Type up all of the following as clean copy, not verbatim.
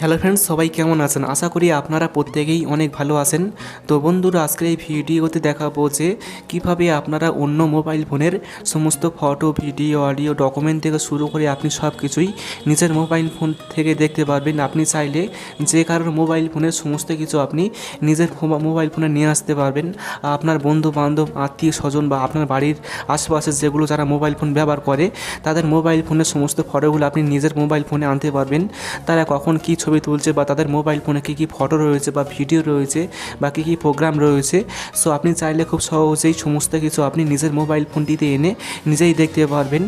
Hello friends, সবাই কেমন আছেন? আশা করি আপনারা প্রত্যেকেই অনেক ভালো আছেন। তো বন্ধুরা, আজকের এই ভিডিওতে দেখাবো যে কীভাবে আপনারা অন্য মোবাইল ফোনের সমস্ত ফটো, ভিডিও, অডিও, ডকুমেন্ট থেকে শুরু করে আপনি সব কিছুই নিজের মোবাইল ফোন থেকে দেখতে পারবেন। আপনি চাইলে যে কারোর মোবাইল ফোনের সমস্ত কিছু আপনি নিজের মোবাইল ফোনে নিয়ে আসতে পারবেন। আপনার বন্ধু বান্ধব, আত্মীয় স্বজন বা আপনার বাড়ির আশেপাশে যেগুলো যারা মোবাইল ফোন ব্যবহার করে তাদের মোবাইল ফোনের সমস্ত ফটোগুলো আপনি নিজের মোবাইল ফোনে আনতে পারবেন। তারা কখন কী ছবি তুলছে বা তাদের মোবাইল ফোনে কী কী ফটো রয়েছে বা ভিডিও রয়েছে বা কী কী প্রোগ্রাম রয়েছে, সো আপনি চাইলে খুব সহজেই সমস্ত কিছু আপনি নিজের মোবাইল ফোনটিতে এনে নিজেই দেখতে পারবেন।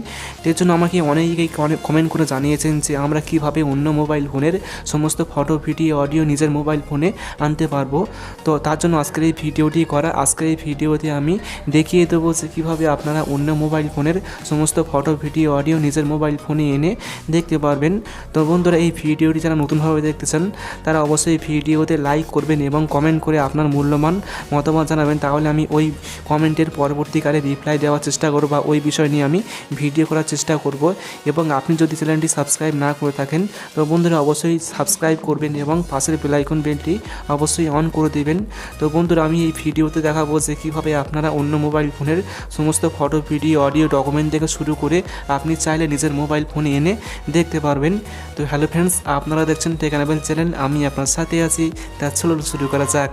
এর জন্য আমাকে অনেকেই কমেন্ট করে জানিয়েছেন যে আমরা কীভাবে অন্য মোবাইল ফোনের সমস্ত ফটো, ভিডিও, অডিও নিজের মোবাইল ফোনে আনতে পারবো। তো তার জন্য আজকের এই ভিডিওটি করা। আজকের এই ভিডিওতে আমি দেখিয়ে দেবো যে কীভাবে আপনারা অন্য মোবাইল ফোনের সমস্ত ফটো, ভিডিও, অডিও নিজের মোবাইল ফোনে এনে দেখতে পারবেন। তো বন্ধুরা, এই ভিডিওটি যারা নতুনভাবে দেখতেছেন তারা অবশ্যই ভিডিওতে লাইক করবেন এবং কমেন্ট করে আপনার মূল্যবান মতামত জানাবেন। তাহলে আমি ওই কমেন্টের পরবর্তীকালে রিপ্লাই দেওয়ার চেষ্টা করব বা ওই বিষয় নিয়ে আমি ভিডিও করার চেষ্টা করব। এবং আপনি যদি চ্যানেলটি সাবস্ক্রাইব না করে থাকেন তো বন্ধুরা অবশ্যই সাবস্ক্রাইব করবেন এবং পাশের বেল আইকন বেলটি অবশ্যই অন করে দেবেন। তো বন্ধুরা, আমি এই ভিডিওতে দেখাবো যে কীভাবে আপনারা অন্য মোবাইল ফোনের সমস্ত ফটো, ভিডিও, অডিও, ডকুমেন্ট থেকে শুরু করে আপনি চাইলে নিজের মোবাইল ফোনে এনে দেখতে পারবেন। তো হ্যালো ফ্রেন্ডস, আপনারা দেখছেন টেকানাবেল চ্যানেল, আমি আপনার সাথে আছি। তা চলুন শুরু করা যাক।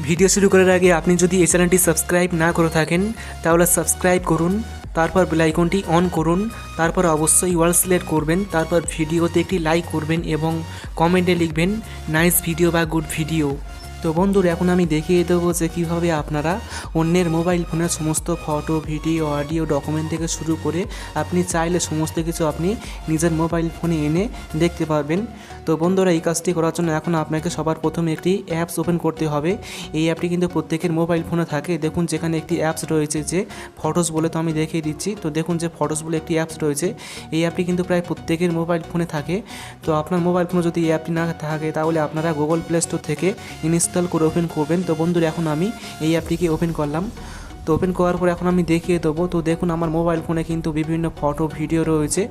ভিডিও শুরু করার আগে আপনি যদি এই চ্যানেলটি সাবস্ক্রাইব না করে থাকেন তাহলে সাবস্ক্রাইব করুন, তারপর বেল আইকনটি অন করুন, তারপর অবশ্যই অল সিলেক্ট করবেন, তারপর ভিডিওতে একটি লাইক করবেন এবং কমেন্টে লিখবেন নাইস ভিডিও বা গুড ভিডিও। তো বন্ধুরা, এখন আমি দেখিয়ে দেবো যে কীভাবে আপনারা অন্যের মোবাইল ফোনের সমস্ত ফটো, ভিডিও, অডিও, ডকুমেন্ট থেকে শুরু করে আপনি চাইলে সমস্ত কিছু আপনি নিজের মোবাইল ফোনে এনে দেখতে পারবেন। তো বন্ধুরা, এই কাজটি করার জন্য এখন আপনাকে সবার প্রথমে একটি অ্যাপস ওপেন করতে হবে। এই অ্যাপটি কিন্তু প্রত্যেকের মোবাইল ফোনে থাকে। দেখুন যেখানে একটি অ্যাপস রয়েছে যে ফটোস বলে, তো আমি দেখিয়ে দিচ্ছি। তো দেখুন যে ফটোস বলে একটি অ্যাপস রয়েছে। এই অ্যাপটি কিন্তু প্রায় প্রত্যেকের মোবাইল ফোনে থাকে। তো আপনার মোবাইল ফোনে যদি এই অ্যাপটি না থাকে তাহলে আপনারা গুগল প্লে স্টোর থেকে ইনস্টল করে ওপেন করবেন। তো বন্ধুরা, এখন আমি এই অ্যাপটিকে ওপেন করলাম। তো ওপেন করার পর এখন আমি দেখিয়ে দেবো। তো দেখুন আমার মোবাইল ফোনে কিন্তু বিভিন্ন ফটো, ভিডিও রয়েছে।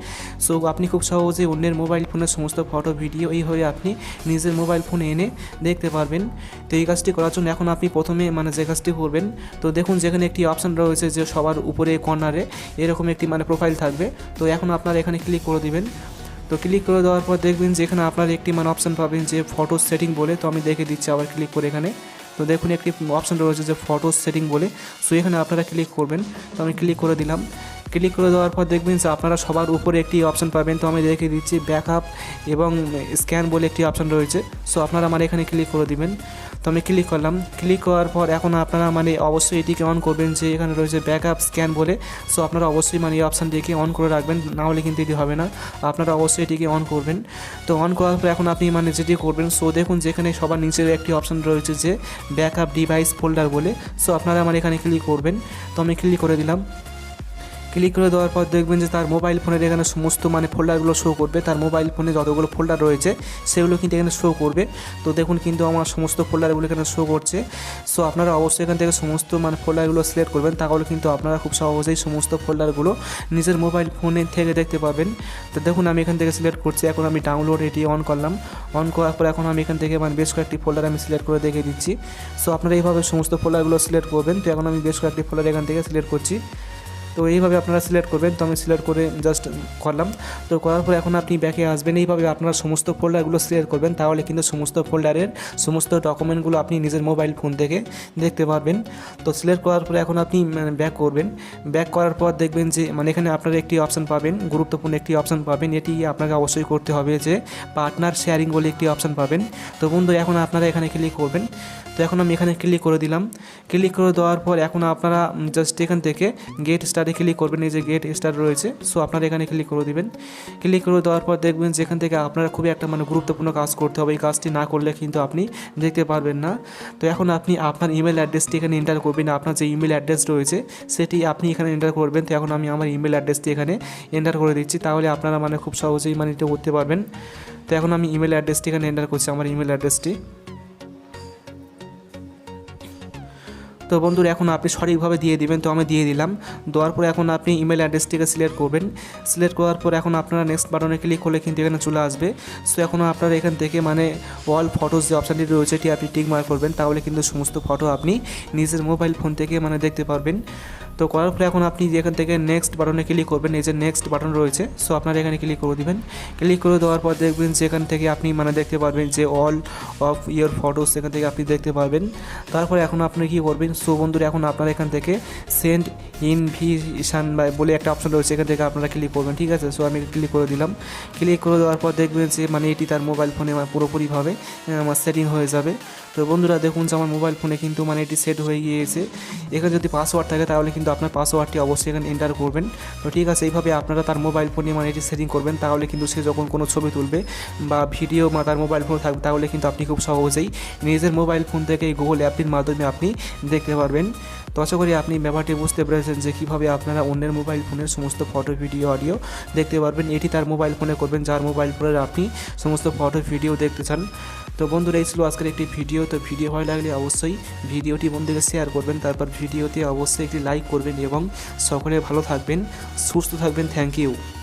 সো আপনি খুব সহজে অন্যের মোবাইল ফোনের সমস্ত ফটো, ভিডিও এইভাবে আপনি নিজের মোবাইল ফোনে এনে দেখতে পারবেন। তো এই কাজটি করার জন্য এখন আপনি প্রথমে যে কাজটি করবেন, তো দেখুন যেখানে একটি অপশান রয়েছে যে সবার উপরে কর্নারে এরকম একটি প্রোফাইল থাকবে। তো এখন আপনারা এখানে ক্লিক করে দিবেন। তো ক্লিক করে দেওয়ার পর দেখবেন যে এখানে আপনার একটি অপশান পাবেন যে ফটো সেটিং বলে। তো আমি দেখে দিচ্ছি আবার ক্লিক করে এখানে। তো দেখুন একটি অপশান রয়েছে যে ফটো সেটিং বলে। সো এখানে আপনারা ক্লিক করবেন। তো আমি ক্লিক করে দিলাম। ক্লিক করে দেওয়ার পর দেখবেন যে আপনারা সবার উপরে একটি অপশান পাবেন। তো আমি দেখে দিচ্ছি ব্যাকআপ এবং স্ক্যান বলে একটি অপশান রয়েছে। সো আপনারা এখানে ক্লিক করে দিবেন। তো আমি ক্লিক করলাম। ক্লিক করার পর এখন আপনারা অবশ্যই এটিকে অন করবেন যে এখানে রয়েছে ব্যাকআপ স্ক্যান বলে। সো আপনারা অবশ্যই এই অপশানটিকে অন করে রাখবেন, না হলে কিন্তু এটি হবে না। আপনারা অবশ্যই এটিকে অন করবেন। তো অন করার পর এখন আপনি যেটি করবেন, সো দেখুন যেখানে সবার নিচের একটি অপশান রয়েছে যে ব্যাকআপ ডিভাইস ফোল্ডার বলে। সো আপনারা এখানে ক্লিক করবেন। তো আমি ক্লিক করে দিলাম। ক্লিক করে দেওয়ার পর দেখবেন যে তার মোবাইল ফোনের এখানে সমস্ত ফোল্ডারগুলো শো করবে। তার মোবাইল ফোনে যতগুলো ফোল্ডার রয়েছে সেগুলো কিন্তু এখানে শো করবে। তো দেখুন কিন্তু আমার সমস্ত ফোল্ডারগুলো এখানে শো করছে। সো আপনারা অবশ্যই এখান থেকে সমস্ত ফোল্ডারগুলো সিলেক্ট করবেন, তাহলে কিন্তু আপনারা খুব সহজেই সমস্ত ফোল্ডারগুলো নিজের মোবাইল ফোনে থেকে দেখতে পাবেন। তো দেখুন আমি এখান থেকে সিলেক্ট করছি। এখন আমি ডাউনলোড এটি অন করলাম। অন করার পর এখন আমি এখান থেকে বেশ কয়েকটি ফোল্ডার আমি সিলেক্ট করে দেখে দিচ্ছি। সো আপনারা এইভাবে সমস্ত ফোল্ডারগুলো সিলেক্ট করবেন। তো এখন আমি বেশ কয়েকটি ফোল্ডার এখান থেকে সিলেক্ট করছি। তো এইভাবে আপনারা সিলেক্ট করবেন। তো আমি সিলেক্ট করে জাস্ট করলাম। তো করার পর এখন আপনি ব্যাকে আসবেন। এইভাবে আপনারা সমস্ত ফোল্ডারগুলো সিলেক্ট করবেন, তাহলে কিন্তু সমস্ত ফোল্ডারের সমস্ত ডকুমেন্টগুলো আপনি নিজের মোবাইল ফোন থেকে দেখতে পারবেন। তো সিলেক্ট করার পরে এখন আপনি ব্যাক করবেন। ব্যাক করার পর দেখবেন যে এখানে আপনারা একটি অপশান পাবেন, গুরুত্বপূর্ণ একটি অপশান পাবেন। এটি আপনাকে অবশ্যই করতে হবে যে পার্টনার শেয়ারিং বলে একটি অপশান পাবেন। তো বন্ধু, এখন আপনারা এখানে ক্লিক করবেন। তো এখন আমি এখানে ক্লিক করে দিলাম। ক্লিক করে দেওয়ার পর এখন আপনারা জাস্ট এখান থেকে গেট স্টারে ক্লিক করবেন। এই যে গেট স্টার রয়েছে, সো আপনারা এখানে ক্লিক করে দিবেন। ক্লিক করে দেওয়ার পর দেখবেন যে এখান থেকে আপনারা খুবই একটা গুরুত্বপূর্ণ কাজ করতে হবে। এই কাজটি না করলে কিন্তু আপনি দেখতে পারবেন না। তো এখন আপনি আপনার ইমেল অ্যাড্রেসটি এখানে এন্টার করবেন। আপনার যে ইমেল অ্যাড্রেস রয়েছে সেটি আপনি এখানে এন্টার করবেন। তো এখন আমি আমার ইমেল অ্যাড্রেসটি এখানে এন্টার করে দিচ্ছি, তাহলে আপনারা খুব সহজেই এটা করতে পারবেন। তো এখন আমি ইমেল অ্যাড্রেসটি এখানে এন্টার করছি, আমার ইমেল অ্যাড্রেসটি। তো বন্ধুরা এখন আপনি সঠিকভাবে দিয়ে দিবেন, তো আমি দিয়ে দিলাম। দেওয়ার পরে এখন আপনি ইমেল অ্যাড্রেসটিকে সিলেক্ট করবেন। সিলেক্ট করার পর এখন আপনারা নেক্সট বাটনে ক্লিক করলে কিন্তু এখানে চলে আসবে। সো এখন আপনারা এখান থেকে মানে অল ফটোস যে অপশানটি রয়েছে এটি আপনি টিক মার্ক করবেন, তাহলে কিন্তু সমস্ত ফটো আপনি নিজের মোবাইল ফোন থেকে মানে দেখতে পারবেন। তো করার পরে এখন আপনি এখান থেকে নেক্সট বাটনে ক্লিক করবেন, এই যে নেক্সট বাটন রয়েছে, সো আপনারা এখানে ক্লিক করে দিবেন। ক্লিক করে দেওয়ার পর দেখবেন যে এখান থেকে আপনি মানে দেখতে পারবেন যে অল অফ ইয়োর ফটোস এখান থেকে আপনি দেখতে পারবেন। তারপরে এখন আপনি কী করবেন, সো বন্ধুরা এখন আপনারা এখান থেকে সেন্ড ইনভিটেশন বলে একটা অপশন রয়েছে, এখান থেকে আপনারা ক্লিক করবেন, ঠিক আছে। সো আমি ক্লিক করে দিলাম। ক্লিক করে দেওয়ার পর দেখবেন যে মানে এটি তার মোবাইল ফোনে পুরোপুরিভাবে আমার সেটিং হয়ে যাবে। তো বন্ধুরা দেখুন যে আমার মোবাইল ফোনে কিন্তু মানে এটি সেট হয়ে গিয়েছে। এখানে যদি পাসওয়ার্ড থাকে তাহলে কিন্তু আপনার পাসওয়ার্ডটি অবশ্যই এখানে এন্টার করবেন। তো ঠিক আছে, এইভাবে আপনারা তার মোবাইল ফোনে মানে এটি সেটিং করবেন, তাহলে কিন্তু সে যখন কোনো ছবি তুলবে বা ভিডিও তার মোবাইল ফোনে থাকবে, তাহলে কিন্তু আপনি খুব সহজেই নিজের মোবাইল ফোন থেকে এই গুগল অ্যাপটির মাধ্যমে আপনি দেখতে পারবেন। তো আশা করি আপনি ব্যাপারটি বুঝতে পেরেছেন যে কীভাবে আপনারা অন্যের মোবাইল ফোনের সমস্ত ফটো ভিডিও অডিও দেখতে পারবেন। এটি তার মোবাইল ফোনে করবেন যার মোবাইল ফোনে আপনি সমস্ত ফটো ভিডিও দেখতে চান। তো বন্ধুরা এই ছিল আজকের একটি ভিডিও। তো ভিডিও ভালো লাগলে অবশ্যই ভিডিওটি বন্ধুকে শেয়ার করবেন, তারপর ভিডিওতে অবশ্যই একটি লাইক করবেন এবং সকলে ভালো থাকবেন, সুস্থ থাকবেন। Thank you.